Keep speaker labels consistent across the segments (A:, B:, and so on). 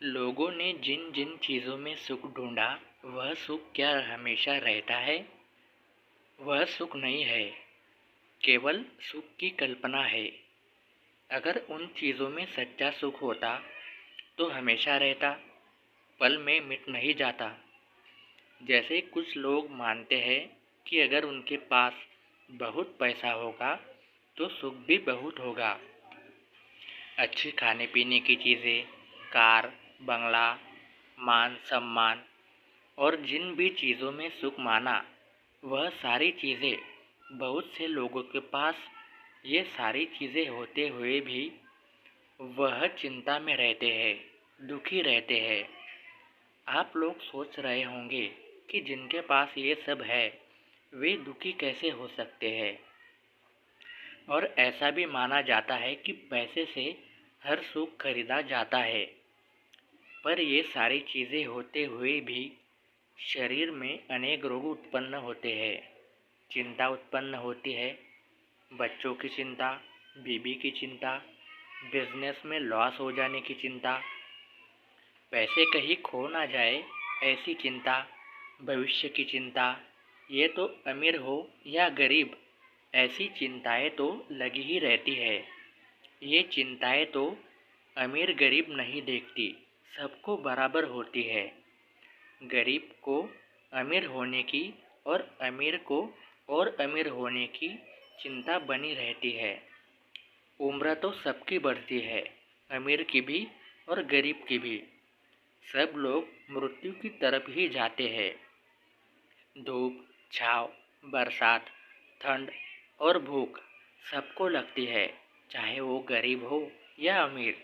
A: लोगों ने जिन जिन चीज़ों में सुख ढूंढा, वह सुख क्या हमेशा रहता है? वह सुख नहीं है, केवल सुख की कल्पना है। अगर उन चीज़ों में सच्चा सुख होता तो हमेशा रहता, पल में मिट नहीं जाता। जैसे कुछ लोग मानते हैं कि अगर उनके पास बहुत पैसा होगा तो सुख भी बहुत होगा। अच्छी खाने पीने की चीज़ें, कार, बंगला, मान सम्मान और जिन भी चीज़ों में सुख माना, वह सारी चीज़ें बहुत से लोगों के पास ये सारी चीज़ें होते हुए भी वह चिंता में रहते हैं, दुखी रहते हैं। आप लोग सोच रहे होंगे कि जिनके पास ये सब है वे दुखी कैसे हो सकते हैं। और ऐसा भी माना जाता है कि पैसे से हर सुख खरीदा जाता है। पर ये सारी चीज़ें होते हुए भी शरीर में अनेक रोग उत्पन्न होते हैं, चिंता उत्पन्न होती है। बच्चों की चिंता, बीवी की चिंता, बिजनेस में लॉस हो जाने की चिंता, पैसे कहीं खो ना जाए ऐसी चिंता, भविष्य की चिंता। ये तो अमीर हो या गरीब, ऐसी चिंताएं तो लगी ही रहती है। ये चिंताएं तो अमीर गरीब नहीं देखती, सबको बराबर होती है। गरीब को अमीर होने की और अमीर को और अमीर होने की चिंता बनी रहती है। उम्र तो सबकी बढ़ती है, अमीर की भी और गरीब की भी। सब लोग मृत्यु की तरफ ही जाते हैं। धूप, छाँव, बरसात, ठंड और भूख सबको लगती है, चाहे वो गरीब हो या अमीर।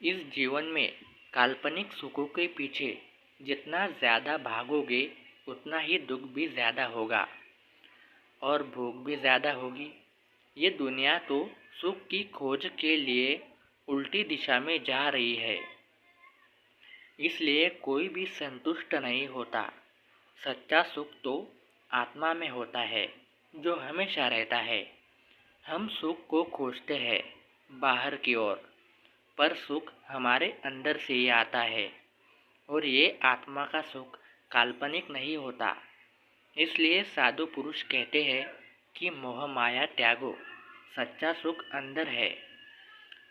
A: इस जीवन में काल्पनिक सुखों के पीछे जितना ज़्यादा भागोगे उतना ही दुख भी ज़्यादा होगा और भूख भी ज़्यादा होगी। ये दुनिया तो सुख की खोज के लिए उल्टी दिशा में जा रही है, इसलिए कोई भी संतुष्ट नहीं होता। सच्चा सुख तो आत्मा में होता है, जो हमेशा रहता है। हम सुख को खोजते हैं बाहर की ओर, पर सुख हमारे अंदर से ही आता है और ये आत्मा का सुख काल्पनिक नहीं होता। इसलिए साधु पुरुष कहते हैं कि मोह माया त्यागो, सच्चा सुख अंदर है,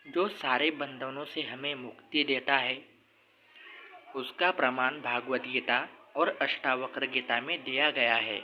A: जो सारे बंधनों से हमें मुक्ति देता है। उसका प्रमाण भागवत गीता और अष्टावक्र गीता में दिया गया है।